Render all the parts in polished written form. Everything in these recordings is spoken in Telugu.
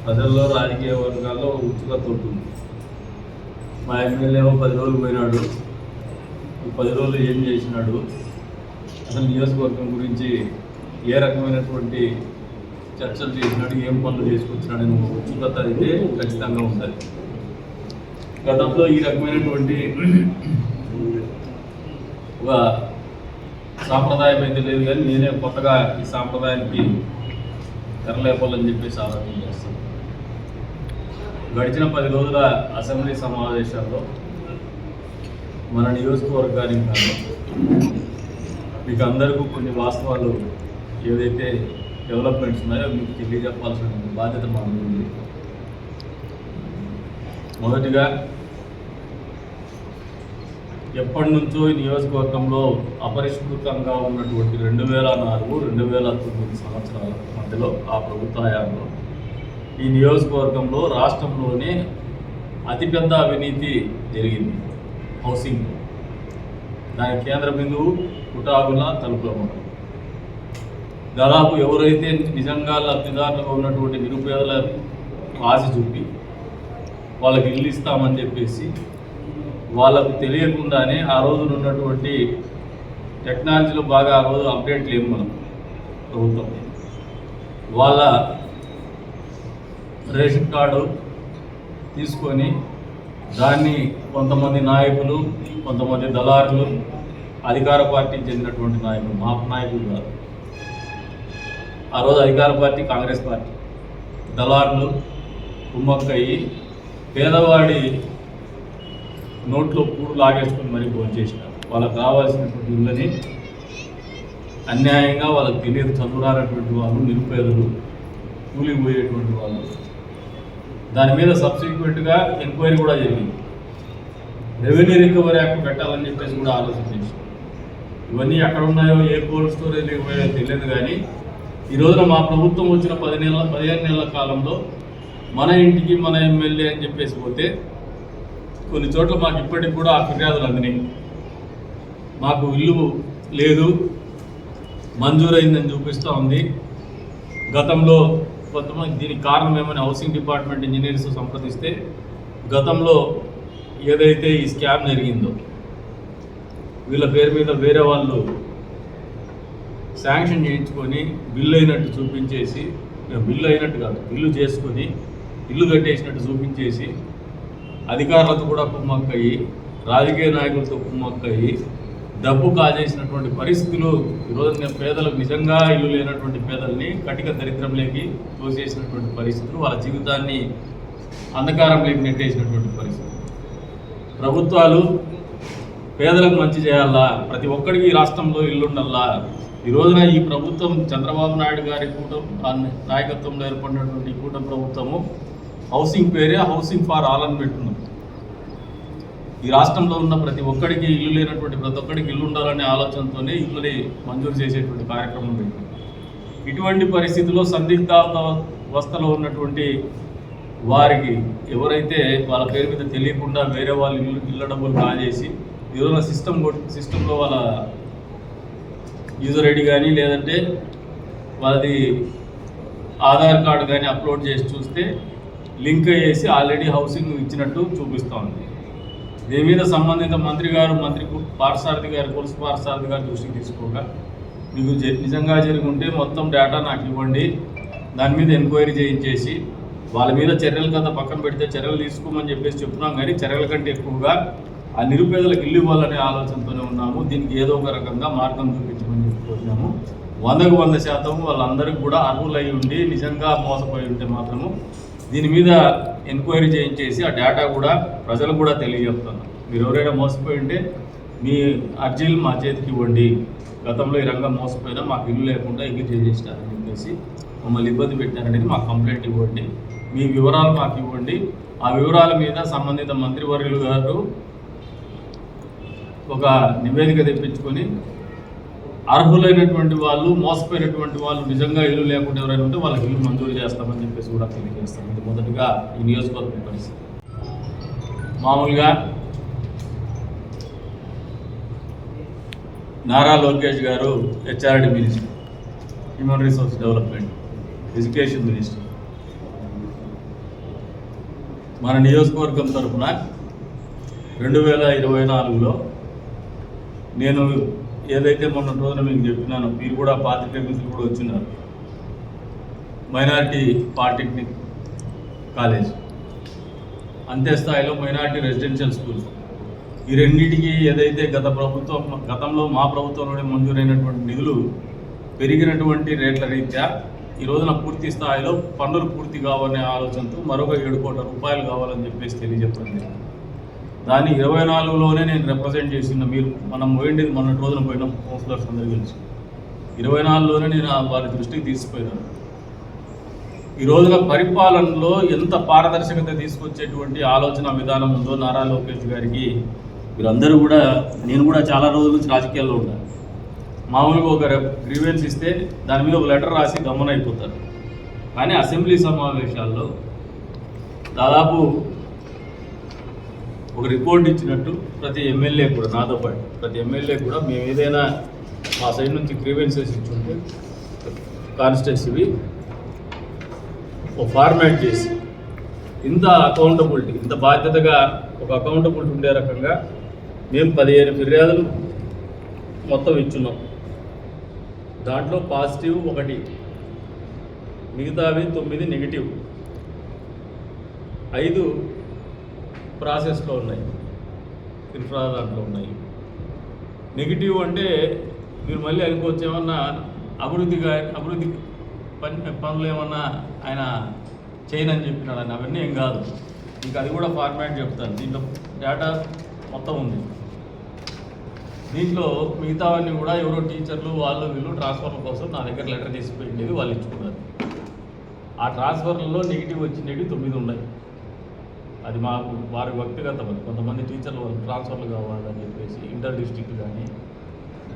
ప్రజల్లో రాజకీయ వర్గాల్లో ఉత్సుకత ఉంటుంది. మా ఎమ్మెల్యే 10 రోజులు పోయినాడు, ఈ 10 రోజులు ఏం చేసినాడు, అసలు నియోజకవర్గం గురించి ఏ రకమైనటువంటి చర్చలు చేసినాడు, ఏం పనులు చేసుకొచ్చినాడని ఉత్సుకత అయితే ఖచ్చితంగా ఉంటుంది. గతంలో ఈ రకమైనటువంటి ఒక సాంప్రదాయం అయితే లేదు, కానీ నేనే కొత్తగా ఈ సాంప్రదాయానికి తెరలేపాలని చెప్పేసి ఆలోచన చేస్తాను. గడిచిన 10 రోజుల అసెంబ్లీ సమావేశాల్లో మన నియోజకవర్గానికి కానీ మీకు అందరికీ కొన్ని వాస్తవాలు ఏదైతే డెవలప్మెంట్స్ ఉన్నాయో మీకు తెలియజెప్పాల్సిన బాధ్యత మాకు ఉంది. మొదటిగా, ఎప్పటి నుంచో ఈ నియోజకవర్గంలో అపరిష్కృతంగా ఉన్నటువంటి 2004-2009 సంవత్సరాల మధ్యలో ఆ ప్రభుత్వ హయాంలో ఈ నియోజకవర్గంలో రాష్ట్రంలోనే అతిపెద్ద అవినీతి జరిగింది హౌసింగ్. దాని కేంద్ర బిందువు కుటాగుల తలుపులమూడ. దాదాపు ఎవరైతే నిజంగా లబ్ధిదారులుగా ఉన్నటువంటి నిరుపేదల ఆశ చూపి వాళ్ళకి ఇల్లు ఇస్తామని చెప్పేసి వాళ్ళకు తెలియకుండానే ఆ రోజున ఉన్నటువంటి టెక్నాలజీలో బాగా ఆ రోజు అప్డేట్ లేవు మనం ప్రభుత్వం. వాళ్ళ రేషన్ కార్డు తీసుకొని దాన్ని కొంతమంది నాయకులు, కొంతమంది దళారులు, అధికార పార్టీకి చెందినటువంటి నాయకులు, మా నాయకులు కాదు, ఆ రోజు అధికార పార్టీ కాంగ్రెస్ పార్టీ దళారులు కుమ్మక్కయ్యి పేదవాడి నోట్లో పూడు లాగేసుకుని మరీ భోంచేసినారు. వాళ్ళకు రావాల్సినటువంటి ఇళ్ళని అన్యాయంగా వాళ్ళకి తెలియదు, చదువురానటువంటి వాళ్ళు, నిరుపేదలు, కూలిపోయేటువంటి వాళ్ళు. దాని మీద సబ్సిక్వెంట్గా ఎంక్వైరీ కూడా జరిగింది. రెవెన్యూ రికవరీ యాక్ట్ పెట్టాలని చెప్పేసి కూడా ఆలోచన చేశారు. ఇవన్నీ ఎక్కడ ఉన్నాయో, ఏ కోల్డ్ స్టోరేజ్ పోయో తెలియదు. కానీ ఈ రోజున మా ప్రభుత్వం వచ్చిన 15 నెలల కాలంలో మన ఇంటికి మన ఎమ్మెల్యే అని చెప్పేసి పోతే కొన్ని చోట్ల మాకు ఇప్పటికి కూడా ఆ ఫిర్యాదులు అందినాయి. మాకు ఇల్లు లేదు, మంజూరైందని చూపిస్తూ ఉంది. గతంలో కొంతమంది దీనికి కారణం ఏమని హౌసింగ్ డిపార్ట్మెంట్ ఇంజనీర్స్ సంప్రదిస్తే గతంలో ఏదైతే ఈ స్కామ్ జరిగిందో వీళ్ళ పేరు మీద వేరే వాళ్ళు శాంక్షన్ చేయించుకొని బిల్లు అయినట్టు చూపించేసి, బిల్లు అయినట్టు కాదు, బిల్లు చేసుకొని ఇల్లు కట్టేసినట్టు చూపించేసి అధికారులతో కూడా కుమ్మక్కయ్యి, రాజకీయ నాయకులతో కుమ్మక్కయ్యి డబ్బు కాజేసినటువంటి పరిస్థితులు ఈరోజు పేదలకు, నిజంగా ఇల్లు లేనటువంటి పేదల్ని కటిక దరిద్రంలోకి తోసేసినటువంటి పరిస్థితులు, వాళ్ళ జీవితాన్ని అంధకారంలోకి నెట్టేసినటువంటి పరిస్థితులు. ప్రభుత్వాలు పేదలకు మంచి చేయాలా, ప్రతి ఒక్కరికి ఈ రాష్ట్రంలో ఇల్లు ఉండాలా. ఈ రోజున ఈ ప్రభుత్వం చంద్రబాబు నాయుడు గారి నాయకత్వంలో ఏర్పడినటువంటి కూటమి ప్రభుత్వము హౌసింగ్ పేరే హౌసింగ్ ఫర్ ఆల్ అని పెట్టున్నాం. ఈ రాష్ట్రంలో ఉన్న ప్రతి ఒక్కడికి ఇల్లు లేనటువంటి ప్రతి ఒక్కడికి ఇల్లు ఉండాలనే ఆలోచనతోనే ఇల్లుని మంజూరు చేసేటువంటి కార్యక్రమం పెట్టింది. ఇటువంటి పరిస్థితుల్లో సందిగ్ధావస్థలో ఉన్నటువంటి వారికి ఎవరైతే వాళ్ళ పేరు మీద తెలియకుండా వేరే వాళ్ళు ఇళ్ళ డబ్బులు కాజేసి ఈరోజు సిస్టంలో వాళ్ళ యూజర్ ఐడి కానీ లేదంటే వాళ్ళది ఆధార్ కార్డు కానీ అప్లోడ్ చేసి చూస్తే లింక్ చేసి ఆల్రెడీ హౌసింగ్ ఇచ్చినట్టు చూపిస్తూ ఉంది. దీని మీద సంబంధిత మంత్రి పార్థసారథి గారు, కొలుసు పార్థసారథి గారు దృష్టికి తీసుకోగా మీకు నిజంగా జరిగి ఉంటే మొత్తం డేటా నాకు ఇవ్వండి, దాని మీద ఎంక్వైరీ చేయించేసి వాళ్ళ మీద చర్యలు కదా పక్కన పెడితే చర్యలు తీసుకోమని చెప్పేసి చెప్తున్నాం. కానీ చర్యల కంటే ఎక్కువగా ఆ నిరుపేదలకు ఇల్లు ఇవ్వాలనే ఆలోచనతోనే ఉన్నాము. దీనికి ఏదో ఒక రకంగా మార్గం చూపించమని చెప్పుకుంటున్నాము. 100% వాళ్ళందరికీ కూడా అర్హులై ఉండి నిజంగా మోసపోయి ఉంటే మాత్రము దీని మీద ఎంక్వైరీ చేయించేసి ఆ డేటా కూడా ప్రజలకు కూడా తెలియజేస్తున్నాం. మీరు ఎవరైనా మోసపోయి ఉంటే మీ అర్జీలు మా చేతికి ఇవ్వండి, గతంలో ఈ రంగం మోసపోయినా మాకు ఇల్లు లేకుండా ఇల్లు చేసేసినారని చెప్పేసి మమ్మల్ని ఇబ్బంది పెట్టారనేది మాకు కంప్లైంట్ ఇవ్వండి, మీ వివరాలు మాకు ఇవ్వండి. ఆ వివరాల మీద సంబంధిత మంత్రివర్యులు గారు ఒక నివేదిక తెప్పించుకొని అర్హులైనటువంటి వాళ్ళు, మోసపోయినటువంటి వాళ్ళు, నిజంగా ఇల్లు లేకుండా ఎవరైనా ఉంటే వాళ్ళకి ఇల్లు మంజూరు చేస్తామని చెప్పేసి కూడా తెలియజేస్తాం. ఇది మొదటిగా ఈ నియోజకవర్గం పరిస్థితి. మామూలుగా నారా లోకేష్ గారు HRD minister, human resource development, education minister, మన నియోజకవర్గం తరఫున 2024లో నేను ఏదైతే మొన్న రోజున మీకు చెప్పినానో, మీరు కూడా పాత్రికేయులు కూడా వచ్చినారు, మైనారిటీ పాలిటెక్నిక్ కాలేజ్, అంతే స్థాయిలో మైనారిటీ రెసిడెన్షియల్ స్కూల్స్, ఈ రెండింటికి ఏదైతే గతంలో మా ప్రభుత్వంలోనే మంజూరైనటువంటి నిధులు పెరిగినటువంటి రేట్ల రీత్యా ఈ రోజున పూర్తి స్థాయిలో పన్నులు పూర్తి కావాలనే ఆలోచనతో మరొక 7 కోట్ల రూపాయలు కావాలని చెప్పేసి తెలియజెప్పండి. దాన్ని 24లోనే నేను రిప్రజెంట్ చేసిన, మీరు మనం పోయింది మొన్నటి రోజున పోయినాం కౌన్సిలర్స్ అందరూ కలిసి, 24లోనే నేను వారి దృష్టికి తీసుకుపోయినాను. ఈ రోజున పరిపాలనలో ఎంత పారదర్శకత తీసుకొచ్చేటువంటి ఆలోచన విధానం ఉందో నారా లోకేష్ గారికి వీరందరూ కూడా, నేను కూడా చాలా రోజుల నుంచి రాజకీయాల్లో ఉన్నాను. మామూలుగా ఒక గ్రీవెన్స్ ఇస్తే దాని మీద ఒక లెటర్ రాసి గమనైపోతారు. కానీ అసెంబ్లీ సమావేశాల్లో దాదాపు ఒక రిపోర్ట్ ఇచ్చినట్టు ప్రతి ఎమ్మెల్యే కూడా, నాతో పాటు ప్రతి ఎమ్మెల్యే కూడా, మేము ఏదైనా మా సైడ్ నుంచి గ్రీవెన్సెస్ ఇచ్చుంటే కాన్స్టిట్యున్సీవి ఒక ఫార్మాట్ చేసి ఇంత అకౌంటబిలిటీ, ఇంత బాధ్యతగా ఒక అకౌంటబిలిటీ ఉండే రకంగా మేము 15 ఫిర్యాదులు మొత్తం ఇచ్చున్నాం. దాంట్లో పాజిటివ్ 1, మిగతావి 9 నెగిటివ్, 5 ప్రాసెస్లో ఉన్నాయి, ఇన్ఫ్రా దాంట్లో ఉన్నాయి. నెగిటివ్ అంటే మీరు మళ్ళీ అనుకోవచ్చు ఏమన్నా అభివృద్ధి పనులు ఏమన్నా ఆయన చేయనని చెప్పినాడని. అవన్నీ ఏం కాదు, మీకు అది కూడా ఫార్మాట్ చెప్తాను. దీంట్లో డేటా మొత్తం ఉంది. దీంట్లో మిగతావన్నీ కూడా ఎవరో టీచర్లు వాళ్ళు వీళ్ళు ట్రాన్స్ఫర్ల కోసం నా దగ్గర లెటర్ తీసుకుపోయింది, వాళ్ళు ఇచ్చుకున్నారు. ఆ ట్రాన్స్ఫర్లలో నెగిటివ్ వచ్చినవి 9 ఉన్నాయి. అది మాకు వారి వ్యక్తిగత, కొంతమంది టీచర్లు వాళ్ళు ట్రాన్స్ఫర్లు కావాలని చెప్పేసి ఇంటర్ డిస్ట్రిక్ట్ కానీ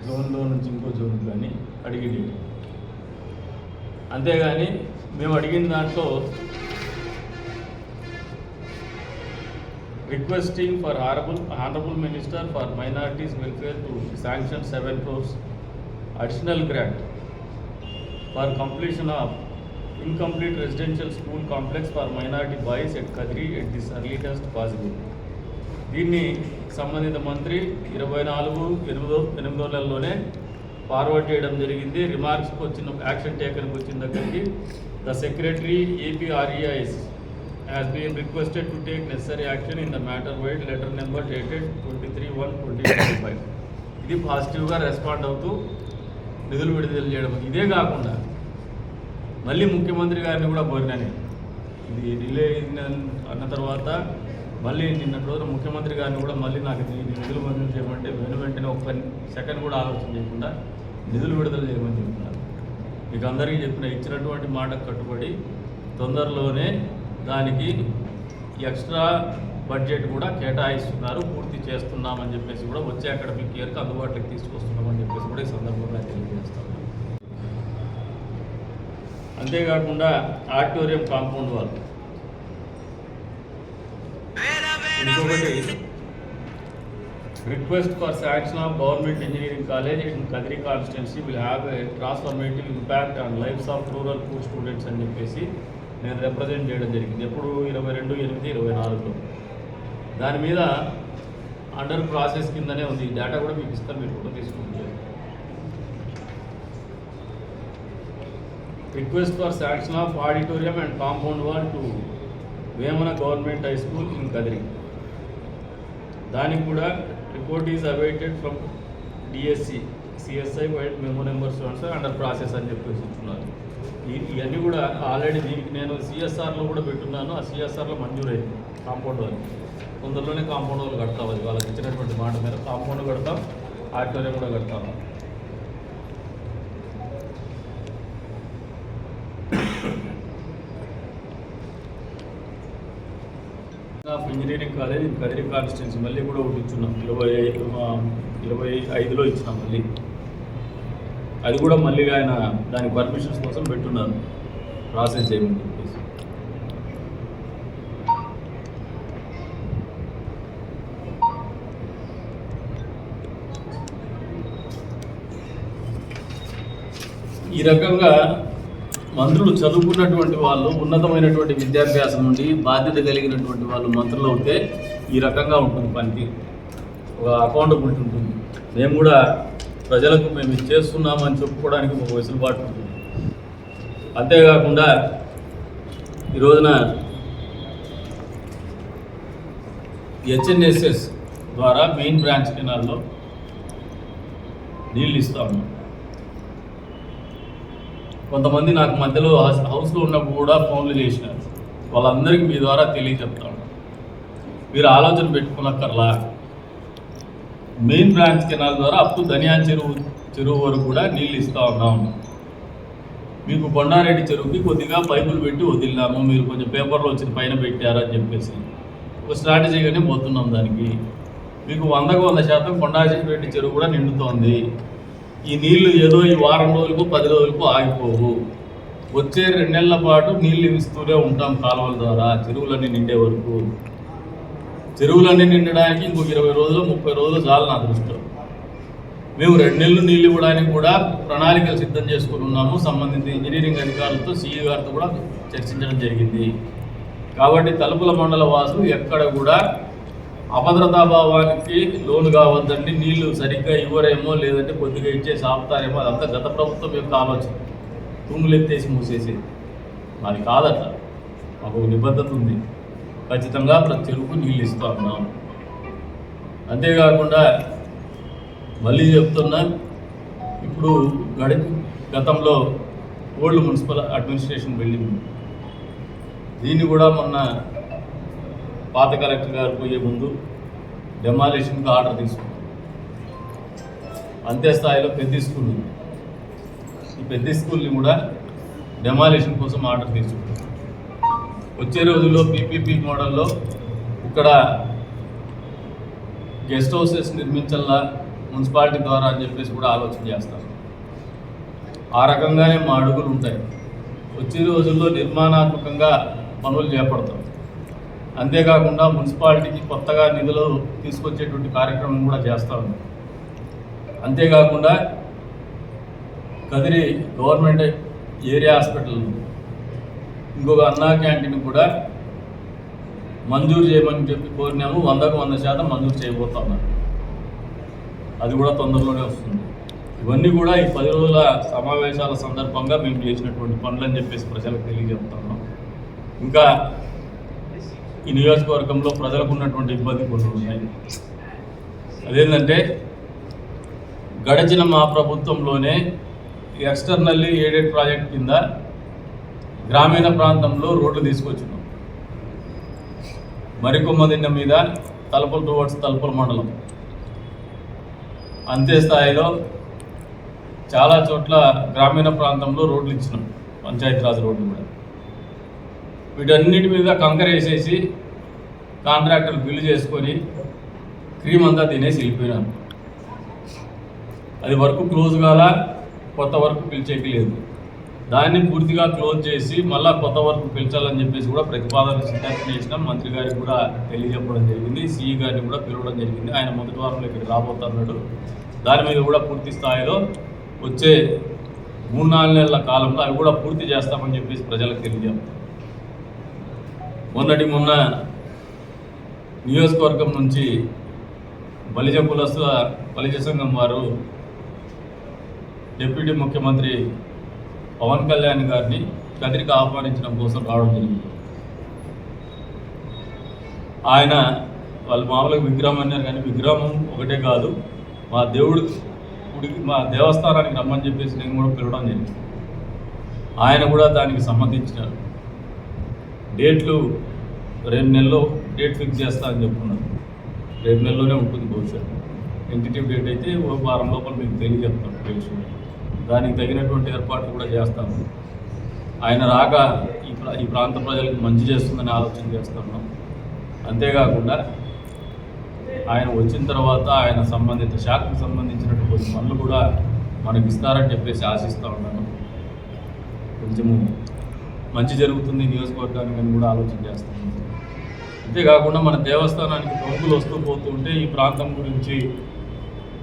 జోన్లో నుంచి ఇంకో జోన్కి కానీ అడిగింది. అంతేగాని మేము అడిగిన దాంట్లో requesting for honorable minister for minorities welfare to sanction 7 crores additional grant for completion of incomplete residential school complex for minority boys at Kadri at this earliest possible. దీన్ని సంబంధిత మంత్రి 24/8లోనే ఫార్వర్డ్ చేయడం జరిగింది. రిమార్క్స్కి వచ్చిన యాక్షన్ టేకన్కి వచ్చిన దగ్గరికి the secretary APREIS has been requested to take necessary action in the matter with letter number dated 23/1/2025. ఇది పాజిటివ్గా రెస్పాండ్ అవుతూ నిధులు విడుదల చేయడం. ఇదే కాకుండా మళ్ళీ ముఖ్యమంత్రి గారిని కూడా కోరినాను. ఇది డిలే అన్న తర్వాత మళ్ళీ నిన్న రోజున ముఖ్యమంత్రి గారిని కూడా మళ్ళీ నాకు నిధులు మంజూరు చేయమంటే వెంటనే ఒక సెకండ్ కూడా ఆలోచన చేయకుండా నిధులు విడుదల చేయమని చెప్తున్నారు. మీకు అందరికీ ఇచ్చినటువంటి మాటకు కట్టుబడి తొందరలోనే దానికి ఎక్స్ట్రా బడ్జెట్ కూడా కేటాయిస్తున్నారు, పూర్తి చేస్తున్నామని చెప్పేసి కూడా వచ్చే అకాడమిక్ ఇయర్కి అందుబాటులోకి తీసుకొస్తున్నామని చెప్పేసి కూడా ఈ సందర్భంగా తెలియజేస్తాం. అంతేకాకుండా ఆడిటోరియం కాంపౌండ్ వాల్, ఇంకొకటి request for sanction of government engineering college in Kadiri constituency will have a transformative impact on lives of rural poor students అని చెప్పేసి నేను రిప్రజెంట్ చేయడం జరిగింది. ఎప్పుడు 22/8/24లో. దాని మీద అండర్ ప్రాసెస్ కిందనే ఉంది. ఈ డేటా కూడా మీకు ఇస్తాను, మీరు ఫోటో తీసుకుంటే. Request for sanction of auditorium and compound wall to Vemana government high school in Kadiri. దానికి కూడా report is awaited from DSC CSI vide memo numbers under process అని చెప్పేసి ఇస్తున్నారు. ఇవన్నీ కూడా ఆల్రెడీ దీనికి నేను CSRలో కూడా పెట్టున్నాను. ఆ CSRలో మంజూరైంది కాంపౌండ్ వాళ్ళు. తొందరలోనే కాంపౌండ్ వాళ్ళు కడతాం. అది వాళ్ళకి ఇచ్చినటువంటి మాట మీద కాంపౌండ్ కడతాం, ఆడిటోరియం కూడా కడతాం. Of engineering college Kadiri constituency మళ్ళీ కూడా ఒకటి ఇచ్చున్నాం. 25లో ఇచ్చినాం మళ్ళీ. అది కూడా మళ్ళీ ఆయన దాని పర్మిషన్స్ కోసం పెట్టున్నారు, ప్రాసెస్ చేయమని చెప్పేసి. ఈ రకంగా మంత్రులు చదువుకున్నటువంటి వాళ్ళు, ఉన్నతమైనటువంటి విద్యాభ్యాసం నుండి బాధ్యత కలిగినటువంటి వాళ్ళు మంత్రులు అవుతే ఈ రకంగా ఉంటుంది పనికి, ఒక అకౌంటబిలిటీ ఉంటుంది. మేము కూడా ప్రజలకు మేము ఇది చేస్తున్నామని చెప్పుకోవడానికి ఒక వెసులుబాటు ఉంటుంది. అంతేకాకుండా ఈ రోజున హెచ్ఎన్ఎస్ఎస్ ద్వారా మెయిన్ బ్రాంచ్ కెనాల్లో నీళ్ళు ఇస్తా ఉన్నాం. కొంతమంది నాకు మధ్యలో హౌస్లో ఉన్నప్పుడు కూడా ఫోన్లు చేసినారు. వాళ్ళందరికీ మీ ద్వారా తెలియజెప్తాను, మీరు ఆలోచన పెట్టుకున్నక్కర్లా. మెయిన్ బ్రాంచ్ కెనాల్ ద్వారా అప్ టు ధనియాన్ చెరువు వరకు కూడా నీళ్ళు ఇస్తూ ఉన్నాం. మీకు కొండారెడ్డి చెరువుకి కొద్దిగా పైపులు పెట్టి వదిలినాము, మీరు కొంచెం పేపర్లో వచ్చిన పైన పెట్టారని చెప్పేసి ఒక స్ట్రాటజీగానే పోతున్నాం దానికి. మీకు 100కు 100% కొండారెడ్డి చెరువు కూడా నిండుతోంది. ఈ నీళ్లు ఏదో ఈ వారం రోజులకు 10 రోజులకు ఆగిపోవు. వచ్చే 2 నెలల పాటు నీళ్ళు ఇస్తూనే ఉంటాం కాలువల ద్వారా చెరువులన్నీ నిండే వరకు. చెరువులన్నీ నిండడానికి ఇంకో 20 రోజులు 30 రోజులు చాలు నా దృష్టిలో. మేము 2 నెలలు నీళ్ళు ఇవ్వడానికి కూడా ప్రణాళికలు సిద్ధం చేసుకుని ఉన్నాము. సంబంధిత ఇంజనీరింగ్ అధికారులతో సిఈ గారితో కూడా చర్చించడం జరిగింది. కాబట్టి తలుపుల మండల వాసులు ఎక్కడ కూడా అభద్రతాభావానికి లోను కావద్దండి. నీళ్లు సరిగ్గా ఇవ్వరేమో, లేదంటే కొద్దిగా ఇచ్చేసి ఆపుతారేమో, అదంతా గత ప్రభుత్వం యొక్క ఆలోచన. తూములు ఎత్తేసి మూసేసేది మరి కాదట. మాకు నిబద్ధత ఉంది, ఖచ్చితంగా ప్రతి చెరువుకు నీళ్ళు ఇస్తూ ఉన్నాం. అంతేకాకుండా మళ్ళీ చెప్తున్నా, ఇప్పుడు గతంలో ఓల్డ్ మున్సిపల్ అడ్మినిస్ట్రేషన్ బిల్డింగ్, దీన్ని కూడా మొన్న పాత కలెక్టర్ గారు పోయే ముందు డెమాలిషన్కి ఆర్డర్ తీసుకున్నాం. అంతే స్థాయిలో పెద్ద స్కూల్ ఉంది, ఈ పెద్ద స్కూల్ని కూడా డెమాలిషన్ కోసం ఆర్డర్ తీసుకున్నాం. వచ్చే రోజుల్లో పీపీపీ మోడల్లో ఇక్కడ గెస్ట్ హౌసెస్ నిర్మించాలా మున్సిపాలిటీ ద్వారా అని చెప్పేసి కూడా ఆలోచన చేస్తాం. ఆ రకంగానే మా అడుగులు ఉంటాయి. వచ్చే రోజుల్లో నిర్మాణాత్మకంగా పనులు చేపడతాం. అంతేకాకుండా మున్సిపాలిటీకి కొత్తగా నిధులు తీసుకొచ్చేటువంటి కార్యక్రమం కూడా చేస్తూ ఉన్నాం. అంతేకాకుండా కదిరి గవర్నమెంట్ ఏరియా హాస్పిటల్ ఇంకొక అన్నా క్యాంటీన్ కూడా మంజూరు చేయమని చెప్పి కోరినాము. 100కు 100% మంజూరు చేయబోతా ఉన్నారు. అది కూడా తొందరలోనే వస్తుంది. ఇవన్నీ కూడా ఈ 10 రోజుల సమావేశాల సందర్భంగా మేము చేసినటువంటి పనులు అని చెప్పేసి ప్రజలకు తెలియజెప్తున్నాం. ఇంకా ఈ నియోజకవర్గంలో ప్రజలకు ఉన్నటువంటి ఇబ్బంది కొన్ని ఉన్నాయి. అదేంటంటే గడిచిన మా ప్రభుత్వంలోనే ఎక్స్టర్నల్లీ ఎయిడెడ్ ప్రాజెక్ట్ కింద గ్రామీణ ప్రాంతంలో రోడ్లు తీసుకొచ్చినాం. మరికొమ్మదిన్న మీద తలుపుల మండలం అంతే స్థాయిలో చాలా చోట్ల గ్రామీణ ప్రాంతంలో రోడ్లు ఇచ్చినాం, పంచాయతీరాజ్ రోడ్లు కూడా. వీటన్నిటి మీద కంకర వేసేసి కాంట్రాక్టర్లు బిల్లు చేసుకొని క్రీమ్ అంతా తినేసి వెళ్ళిపోయినారు. అది వర్క్ క్లోజ్ కాల, కొత్త వర్క్ పిలిచేకి లేదు. దాన్ని పూర్తిగా క్లోజ్ చేసి మళ్ళీ కొత్త వర్క్ పిలిచాలని చెప్పేసి కూడా ప్రతిపాదన సిద్ధం చేసినాం. మంత్రి గారికి కూడా తెలియజెప్పడం జరిగింది, సిఈ గారిని కూడా పిలవడం జరిగింది. ఆయన మొదటి వారంలో ఇక్కడికి రాబోతున్నాడు. దాని మీద కూడా పూర్తి స్థాయిలో వచ్చే 3-4 నెలల కాలంలో అవి కూడా పూర్తి చేస్తామని చెప్పేసి ప్రజలకు తెలియజేస్తాం. మొన్న నియోజకవర్గం నుంచి బలిజ సంఘం వారు డిప్యూటీ ముఖ్యమంత్రి పవన్ కళ్యాణ్ గారిని కదిరికి ఆహ్వానించడం కోసం రావడం జరిగింది. ఆయన వాళ్ళు మామూలుగా విగ్రహం అన్నారు, కానీ విగ్రహం ఒకటే కాదు, మా గుడికి మా దేవస్థానానికి రమ్మని చెప్పేసి నేను కూడా పిలవడం జరిగింది. ఆయన కూడా దానికి సమ్మతించినారు. డేట్లు 2 నెలల్లో డేట్ ఫిక్స్ చేస్తా అని చెప్పుకున్నారు. 2 నెలల్లోనే ఉంటుంది బహుశా. టెంటేటివ్ డేట్ అయితే 1 వారం లోపల మీకు తెలియజెప్తాను తెలుసు. దానికి తగినటువంటి ఏర్పాట్లు కూడా చేస్తాము. ఆయన రాక ఈ ప్రాంత ప్రజలకు మంచి చేస్తుందని ఆలోచన చేస్తున్నాం. అంతేకాకుండా ఆయన వచ్చిన తర్వాత ఆయన సంబంధిత శాఖకు సంబంధించినటువంటి పనులు కూడా మనకి ఇస్తారని చెప్పేసి ఆశిస్తూ ఉన్నాను. కొంచెము మంచి జరుగుతుంది నియోజకవర్గానికి అని కూడా ఆలోచన చేస్తాను. అంతేకాకుండా మన దేవస్థానానికి భక్తులు వస్తూ పోతుంటే ఈ ప్రాంతం గురించి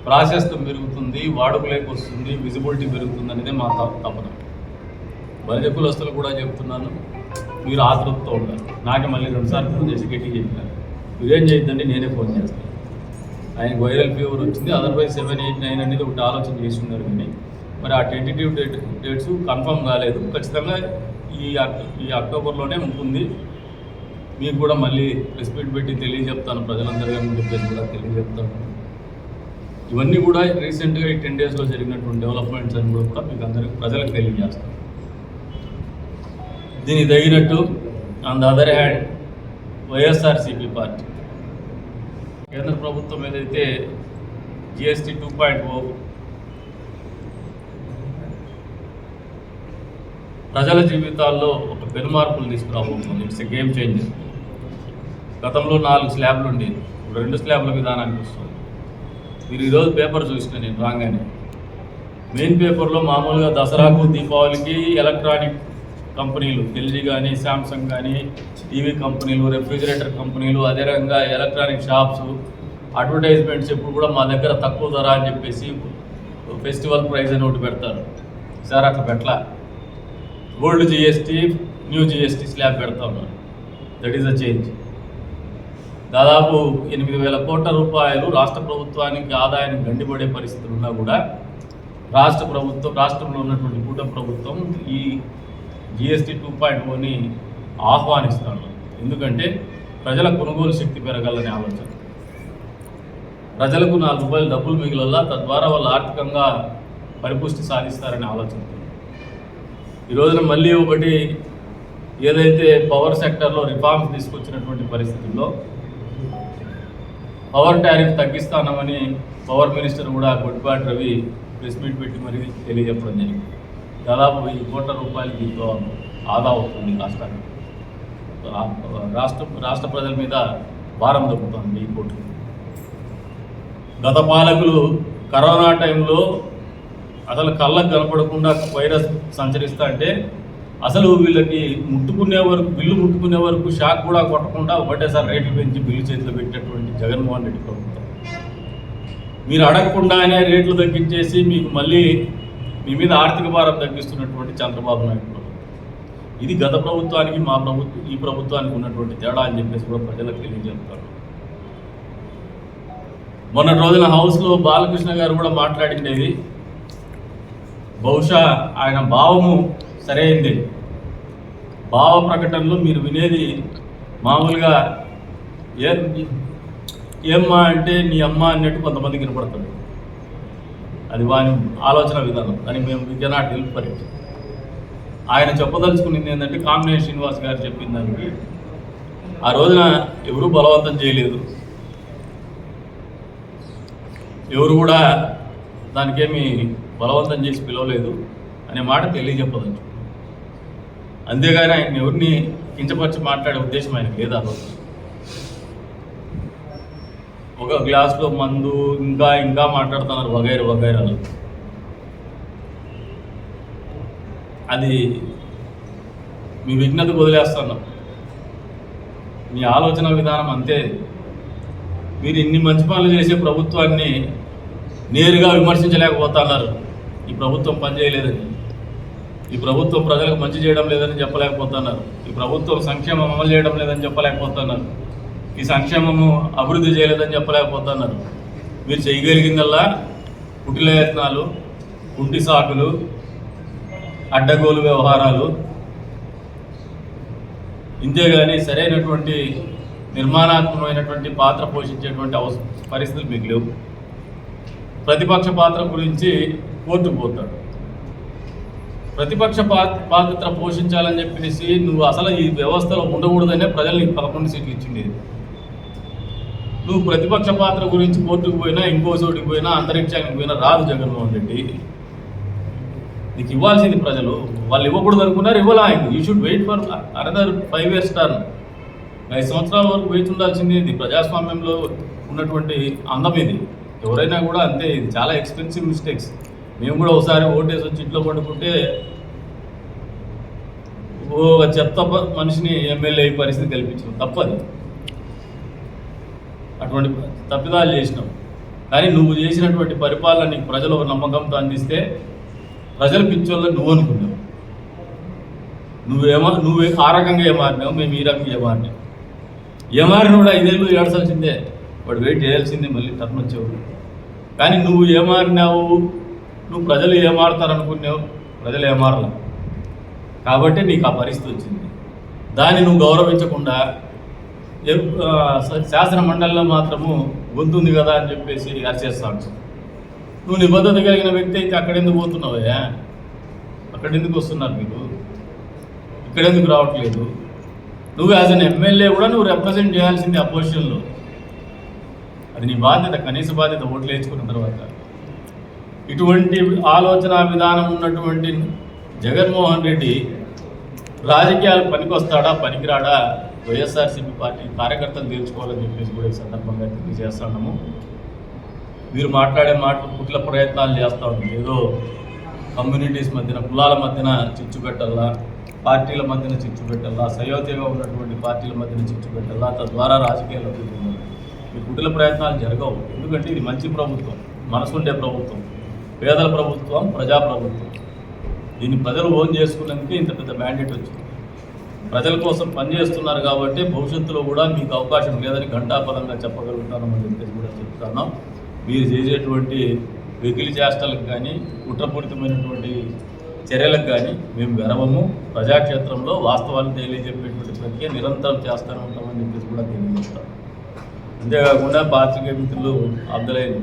ప్రాశస్త్యం పెరుగుతుంది, వాడుకలోకి వస్తుంది, విజిబిలిటీ పెరుగుతుంది అనేది మా తపన. బలిజ కులస్తులు కూడా చెప్తున్నాను, మీరు ఆతృతతో ఉన్నారు. నాకే మళ్ళీ 2 సార్లు ఫోన్ చేసి గట్టి చెప్పినారు, మీరేం చేయొద్దండి నేనే ఫోన్ చేస్తాను. ఆయనకు వైరల్ ఫీవర్ వచ్చింది, అదర్వైజ్ 7, 8, 9 అనేది ఒకటి ఆలోచన చేసి ఉన్నారు. కానీ మరి ఆ టెంటేటివ్ డేట్స్ కన్ఫర్మ్ కాలేదు. ఖచ్చితంగా ఈ అక్టోబర్లోనే ఉంటుంది. మీకు కూడా మళ్ళీ ప్రెస్ మీట్ పెట్టి తెలియజెప్తాను, ప్రజలందరికీ చెప్పేసి కూడా తెలియజెప్తాను. ఇవన్నీ కూడా రీసెంట్గా ఈ 10 డేస్లో జరిగినటువంటి డెవలప్మెంట్స్ అని కూడా మీకు అందరికీ ప్రజలకు తెలియజేస్తాను. దీనికి తగినట్టు on the other hand YSRCP party కేంద్ర ప్రభుత్వం ఏదైతే GST 2.0 ప్రజల జీవితాల్లో ఒక పెనుమార్పులు తీసుకురాబోతుంది. It's a game changer. గతంలో 4 స్లాబ్లు ఉండేది, ఇప్పుడు 2 స్లాబ్ల విధానానికి వస్తుంది. మీరు ఈరోజు పేపర్ చూసిన నేను రాగానే మెయిన్ పేపర్లో మామూలుగా దసరాకు దీపావళికి ఎలక్ట్రానిక్ కంపెనీలు ఎల్జీ కానీ శాంసంగ్ కానీ టీవీ కంపెనీలు రెఫ్రిజిరేటర్ కంపెనీలు అదే రకంగా ఎలక్ట్రానిక్ షాప్స్ అడ్వర్టైజ్మెంట్స్ ఎప్పుడు కూడా మా దగ్గర తక్కువ ధర అని చెప్పేసి ఫెస్టివల్ ప్రైస్ అని ఒకటి పెడతారు. సార్ అట్లా పెట్టలా, old GST new GST slab పెడతా ఉన్నారు. That is a change. దాదాపు 8,000 కోట్ల రూపాయలు రాష్ట్ర ప్రభుత్వానికి ఆదాయానికి గండిపడే పరిస్థితులు ఉన్నా కూడా రాష్ట్రంలో ఉన్నటువంటి కూటమి ప్రభుత్వం ఈ GST 2.0ని ఆహ్వానిస్తాను. ఎందుకంటే ప్రజల కొనుగోలు శక్తి పెరగాలనే ఆలోచన, ప్రజలకు 4 రూపాయలు డబ్బులు మిగిలల్లా, తద్వారా వాళ్ళు ఆర్థికంగా పరిపుష్టి సాధిస్తారనే ఆలోచన. ఈ రోజున మళ్ళీ ఒకటి ఏదైతే పవర్ సెక్టర్లో రిఫార్మ్స్ తీసుకొచ్చినటువంటి పరిస్థితుల్లో పవర్ టారిఫ్ తగ్గిస్తానమని పవర్ మినిస్టర్ కూడా గొడ్డిపాటి రవి ప్రెస్ మీట్ పెట్టి మరీ తెలియజెప్పడం జరిగింది. దాదాపు 1,000 కోట్ల రూపాయలు దీంతో ఆదా అవుతుంది రాష్ట్రానికి. రాష్ట్ర ప్రజల మీద భారం తగ్గుతుంది 1,000 కోట్లు. గత పాలకులు కరోనా టైంలో అసలు కళ్ళకు కనపడకుండా వైరస్ సంచరిస్తా అంటే అసలు వీళ్ళకి బిల్లు ముట్టుకునే వరకు షాక్ కూడా కొట్టకుండా ఒకటేసారి రేట్లు పెంచి బిల్లు చేతిలో పెట్టినటువంటి జగన్మోహన్ రెడ్డి ప్రభుత్వం. మీరు అడగకుండానే రేట్లు తగ్గించేసి మీకు మళ్ళీ మీ మీద ఆర్థిక భారం తగ్గిస్తున్నటువంటి చంద్రబాబు నాయుడు ప్రభుత్వం. ఇది గత ప్రభుత్వానికి ఈ ప్రభుత్వానికి ఉన్నటువంటి తేడా అని చెప్పేసి కూడా ప్రజలకు తెలియజేస్తారు. మొన్నటి రోజున హౌస్లో బాలకృష్ణ గారు కూడా మాట్లాడిండేది, బహుశా ఆయన భావము సరైంది. భావ ప్రకటనలో మీరు వినేది మామూలుగా ఏమ్మా అంటే నీ అమ్మ అన్నట్టు కొంతమందికి వినపడుతుంది. అది వాని ఆలోచన విధానం, కానీ మేము we cannot help for it. ఆయన చెప్పదలుచుకున్నది ఏంటంటే కామినేని శ్రీనివాస్ గారు చెప్పిన దానికి ఆ రోజున ఎవరూ బలవంతం చేయలేదు, ఎవరు కూడా దానికేమి బలవంతం చేసి పిలవలేదు అనే మాట తెలియజెప్పదలుచు. అంతేగాని ఆయన ఎవరిని కించపరిచి మాట్లాడే ఉద్దేశం ఆయనకు లేదు. ఆ రోజు ఒక గ్లాసులో మందు ఇంకా మాట్లాడుతున్నారు వగైరాలు. అది మీ విఘ్నతకు వదిలేస్తున్నాం. మీ ఆలోచన విధానం అంతే. మీరు ఇన్ని మంచి పనులు చేసే ప్రభుత్వాన్ని నేరుగా విమర్శించలేకపోతున్నారు. ఈ ప్రభుత్వం పనిచేయలేదని, ఈ ప్రభుత్వం ప్రజలకు మంచి చేయడం లేదని చెప్పలేకపోతున్నారు, ఈ ప్రభుత్వం సంక్షేమం అమలు చేయడం లేదని చెప్పలేకపోతున్నారు, ఈ సంక్షేమము అభివృద్ధి చేయలేదని చెప్పలేకపోతున్నారు. మీరు చేయగలిగిందల్లా కుటిలయత్నాలు, కుంటి సాకులు, అడ్డగోలు వ్యవహారాలు. ఇంతేగాని సరైనటువంటి నిర్మాణాత్మకమైనటువంటి పాత్ర పోషించేటువంటి పరిస్థితులు మీకు లేవు. ప్రతిపక్ష పాత్ర గురించి కోర్టుకు పోతాడు. ప్రతిపక్ష పాత్ర పోషించాలని చెప్పేసి నువ్వు అసలు ఈ వ్యవస్థలో ఉండకూడదనే ప్రజలు నీకు 11 సీట్లు ఇచ్చింది. నువ్వు ప్రతిపక్ష పాత్ర గురించి కోర్టుకు పోయినా ఇంకో చోటికి పోయినా అంతరిక్షానికి పోయినా రాదు జగన్మోహన్ రెడ్డి. నీకు ఇవ్వాల్సింది ప్రజలు, వాళ్ళు ఇవ్వకూడదు అనుకున్నారు, ఇవ్వాలా. ఆయన you should wait for another 5 years term. 5 సంవత్సరాల వరకు వేచి ఉండాల్సింది. ఇది ప్రజాస్వామ్యంలో ఉన్నటువంటి అందం. ఇది ఎవరైనా కూడా అంతే. ఇది చాలా ఎక్స్పెన్సివ్ మిస్టేక్స్. మేము కూడా ఒకసారి ఓటేసి వచ్చి ఇంట్లో పడుకుంటే చెత్త మనిషిని ఎమ్మెల్యే అయ్యే పరిస్థితి కల్పించాం. తప్పది, అటువంటి తప్పిదాలు చేసినాం. కానీ నువ్వు చేసినటువంటి పరిపాలన నీకు ప్రజలు నమ్మకంతో అందిస్తే ప్రజలు పిచ్చోళ్ళని నువ్వు అనుకున్నావు. నువ్వు ఆ రకంగా ఏమారినావు, మేము ఈ రకంగా ఏమారినావు. ఏమారిన కూడా 5 ఏళ్ళు ఏడ్చాల్సిందే, వాడు వెయిట్ చేయాల్సిందే మళ్ళీ టర్న్ వచ్చేవాడు. కానీ నువ్వు ఏమారినావు, నువ్వు ప్రజలు ఏమారుతారనుకున్నావు, ప్రజలు ఏమారలా. కాబట్టి నీకు ఆ పరిస్థితి వచ్చింది. దాన్ని నువ్వు గౌరవించకుండా శాసన మండలిలో మాత్రము గొంతుంది కదా అని చెప్పేసి అరిచేస్తాడు. నువ్వు నిబద్ధత కలిగిన వ్యక్తి అయితే అక్కడెందుకు పోతున్నావయ్యా? అక్కడెందుకు వస్తున్నారు మీరు? ఇక్కడెందుకు రావట్లేదు? నువ్వు యాజ్ అన్ ఎమ్మెల్యే కూడా నువ్వు రిప్రజెంట్ చేయాల్సింది అపోజిషన్లో. అది నీ బాధ్యత, కనీస బాధ్యత, ఓట్లు వేసుకున్న తర్వాత. ఇటువంటి ఆలోచన విధానం ఉన్నటువంటి జగన్మోహన్ రెడ్డి రాజకీయాలు పనికొస్తాడా పనికిరాడా వైఎస్ఆర్సీపీ పార్టీ కార్యకర్తలు తెలుసుకోవాలని చెప్పేసి కూడా ఈ సందర్భంగా తెలియజేస్తున్నాము. మీరు మాట్లాడే మాటలు కుట్ల ప్రయత్నాలు చేస్తూ ఉంటారు. ఏదో కమ్యూనిటీస్ మధ్యన, కులాల మధ్యన చిచ్చు పెట్టాలా, పార్టీల మధ్యన చిచ్చు పెట్టాలా, సయోధ్యగా ఉన్నటువంటి పార్టీల మధ్యన చిచ్చు పెట్టాలా, తద్వారా రాజకీయాలు అభివృద్ధి. ఈ కుట్ల ప్రయత్నాలు జరగవు. ఎందుకంటే ఇది మంచి ప్రభుత్వం, మనసుండే ప్రభుత్వం, పేదల ప్రభుత్వం, ప్రజాప్రభుత్వం. దీన్ని ప్రజలు ఓన్ చేసుకున్నందుకే ఇంత పెద్ద మ్యాండేట్ వచ్చింది. ప్రజల కోసం పనిచేస్తున్నారు కాబట్టి భవిష్యత్తులో కూడా మీకు అవకాశం లేదని ఘంటాపదంగా చెప్పగలుగుతానని చెప్పేసి కూడా చెప్తున్నాం. మీరు చేసేటువంటి వెకిలి చేష్టలకు కానీ, కుట్రపూరితమైనటువంటి చర్యలకు కానీ మేము గర్వము. ప్రజాక్షేత్రంలో వాస్తవాలు తెలియజెప్పేటువంటి ప్రక్రియ నిరంతరం చేస్తూనే ఉంటామని చెప్పేసి కూడా తెలియజేస్తాం. అంతేకాకుండా పాత్రికేయ మిత్రులు అబ్దులైన